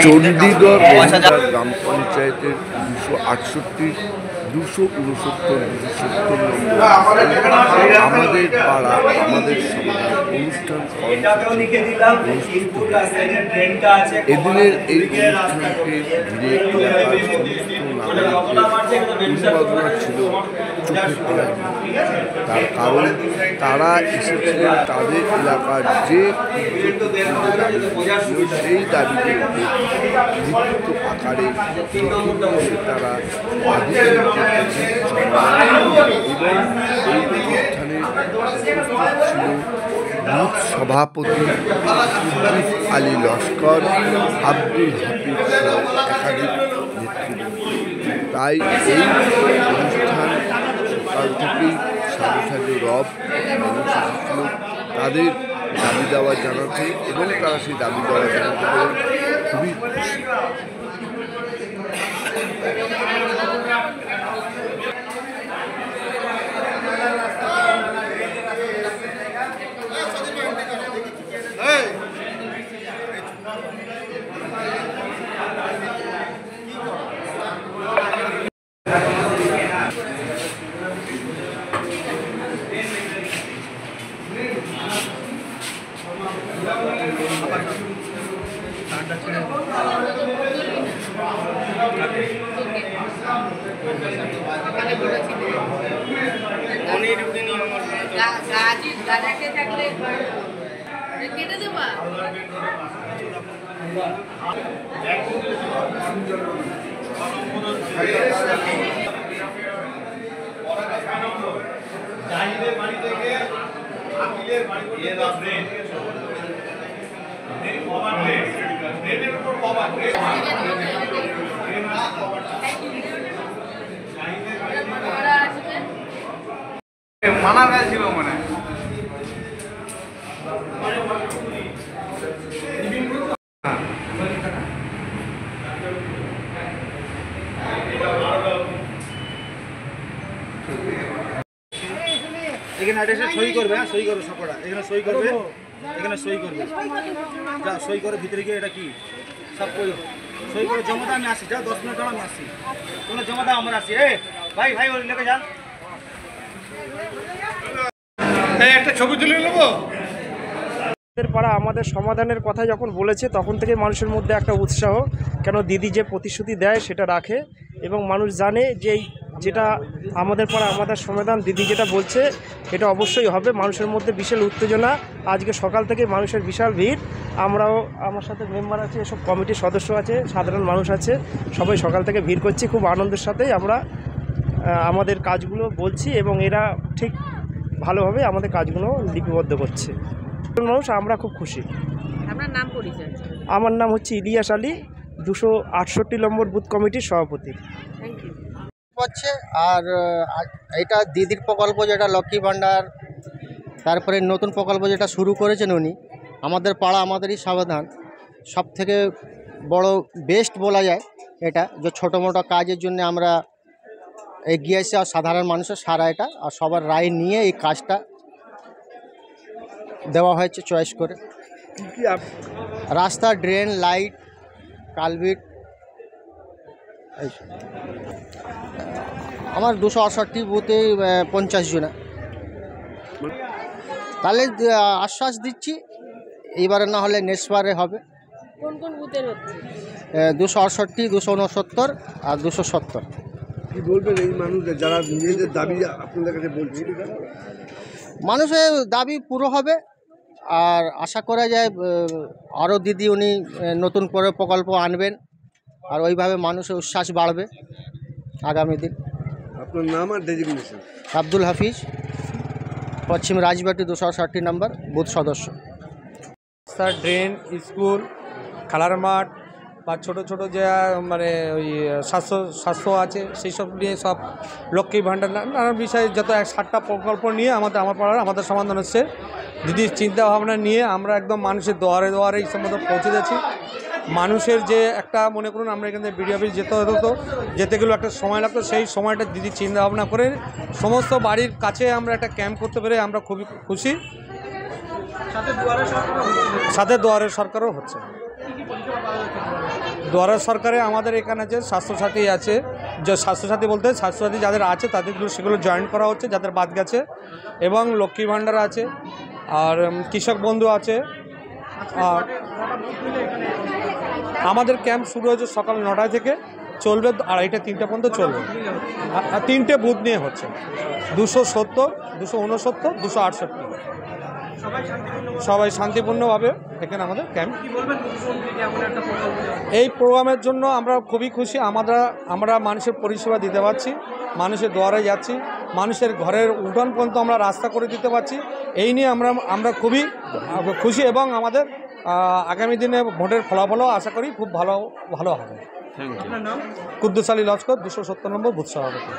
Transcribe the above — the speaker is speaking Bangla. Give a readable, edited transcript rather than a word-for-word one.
চণ্ডীগড় গ্রাম পঞ্চায়েতের 268, 269, 270 নম্বর আমাদের পাড়া আমাদের সমাধান অনুষ্ঠান এদিনের এই অনুষ্ঠানকে ঘিরে এলাকার সমস্ত নাগরিকদের ছিল চোখে পড়া। তার কারণ তারা এসেছিলেন তাদের এলাকার যে সেই দাবিকে লিখিত আকারে তারা আধিকারিকদের এবং এই অনুষ্ঠানে ছিল বুথ সভাপতি আলী লস্কর, আব্দুল হাফিজ একাধিক নেতৃত্ব। তাই এই অনুষ্ঠান সকাল থেকেই সাজে সাজে রব মানুষ এসেছিল তাদের দাবি দেওয়া জানাতে এবং তারা সেই দাবি দেওয়া জানাতে পেরে খুবই খুশি। মানা গেছিল মনে এখানে অ্যাড্রেসে সই করবে। হ্যাঁ, সই করবে সবটা এখানে সই করবে, এখানে সই করবে। যা সই করে ভিতরে গিয়ে এটা কি সব সই করে জমা দাও। আমি আসি, যা 10 মিনিট আমি আসি। তোমরা জমা দাও, আমরা আসি। ভাই ভাই ওই লেগে যান, একটা ছবি তুলে নেবো। পাড়া আমাদের সমাধানের কথা যখন বলেছে তখন থেকে মানুষের মধ্যে একটা উৎসাহ, কেন দিদি যে প্রতিশ্রুতি দেয় সেটা রাখে এবং মানুষ জানে যে যেটা আমাদের পাড়া আমাদের সমাধান, দিদি যেটা বলছে এটা অবশ্যই হবে। মানুষের মধ্যে বিশাল উত্তেজনা, আজকে সকাল থেকে মানুষের বিশাল ভিড়। আমরাও, আমার সাথে মেম্বার আছে, এসব কমিটির সদস্য আছে, সাধারণ মানুষ আছে, সবাই সকাল থেকে ভিড় করছি। খুব আনন্দের সাথেই আমরা আমাদের কাজগুলো বলছি এবং এরা ঠিক ভালোভাবে আমাদের কাজগুলো লিপিবদ্ধ করছে। মানুষ আমরা খুব খুশি। আপনার নাম পরিচয়? আমার নাম হচ্ছে ইলিয়াস আলী, 268 নম্বর বুথ কমিটির সভাপতি। Thank you. হচ্ছে আর এটা দিদির প্রকল্প যেটা লক্ষ্মী ভাণ্ডার, তারপরে নতুন প্রকল্প যেটা শুরু করেছেন উনি, আমাদের পাড়া আমাদেরই সাবধান সব থেকে বড় বেস্ট বলা যায় এটা, যে ছোটো মোটো কাজের জন্য আমরা এগিয়ে এসে আর সাধারণ মানুষের সারা এটা আর সবার রায় নিয়ে এই কাজটা দেওয়া হয়েছে চয়েস করে। রাস্তা, ড্রেন, লাইট, কালভিট, আমার 268 বুথে 50 জনা। তাহলে আশ্বাস দিচ্ছি এইবারে না হলে নেক্সট বারে হবে। কোন কোন বুথের হচ্ছে? 268, 269 আর 270। কি বলবেন এই মানুষদের যারা নিজেদের দাবি আপনাদের কাছে বলছে? মানুষের দাবি পুরো হবে আর আশা করা যায় আরও দিদি উনি নতুন করে প্রকল্প আনবেন আর ওইভাবে মানুষের উচ্ছ্বাস বাড়বে আগামী দিন। আপনার নাম আর ডেজিগনেশন? আব্দুল হাফিজ, পশ্চিম রাজবাটি 260 নম্বর বুথ সদস্য। রাস্তা, ড্রেন, স্কুল, খেলার মাঠ বা ছোটো ছোটো যে মানে ওই স্বাস্থ্য আছে সেই সব নিয়ে সব লক্ষ্মী ভাণ্ডার নানান বিষয়ে যত 60টা প্রকল্প নিয়ে আমার পাড়ার আমাদের সমাধান হচ্ছে। দিদির চিন্তাভাবনা নিয়ে আমরা একদম মানুষের দুয়ারে দুয়ারে এই সম্বন্ধে পৌঁছে যাচ্ছি। মানুষের যে একটা মনে করুন আমরা এখান থেকে বিডিও অফিস যেতে গেলেও একটা সময় লাগতো, সেই সময়টা দিদির চিন্তাভাবনা করে সমস্ত বাড়ির কাছে আমরা একটা ক্যাম্প করতে পেরে আমরা খুবই খুশি। সাথে দুয়ারের সরকারও হচ্ছে। দুয়ারের সরকারে আমাদের এখানে যে স্বাস্থ্যসাথী আছে, যে স্বাস্থ্যসাথী বলতে স্বাস্থ্যসাথী যাদের আছে তাদেরগুলো সেগুলো জয়েন করা হচ্ছে যাদের বাদ গেছে, এবং লক্ষ্মী ভাণ্ডার আছে আর কৃষক বন্ধু আছে। আর আমাদের ক্যাম্প শুরু হয়েছে সকাল 9টায় থেকে, চলবে 2:30, 3টা পর্যন্ত চলবে। 3টে বুথ নিয়ে হচ্ছে, 270, 269, 268। সবাই শান্তিপূর্ণভাবে এখানে আমাদের ক্যাম্প। এই প্রোগ্রামের জন্য আমরা খুবই খুশি। আমরা মানুষের পরিষেবা দিতে পারছি, মানুষের দুয়ারে যাচ্ছি, মানুষের ঘরের উঠান পর্যন্ত আমরা রাস্তা করে দিতে পারছি। এই নিয়ে আমরা খুবই খুশি, এবং আমাদের আগামী দিনে ভোটের ফলাফলও আশা করি খুব ভালো হবে। কুদ্দুস আলী লস্কর, 270 নম্বর বুথ সভাপতি।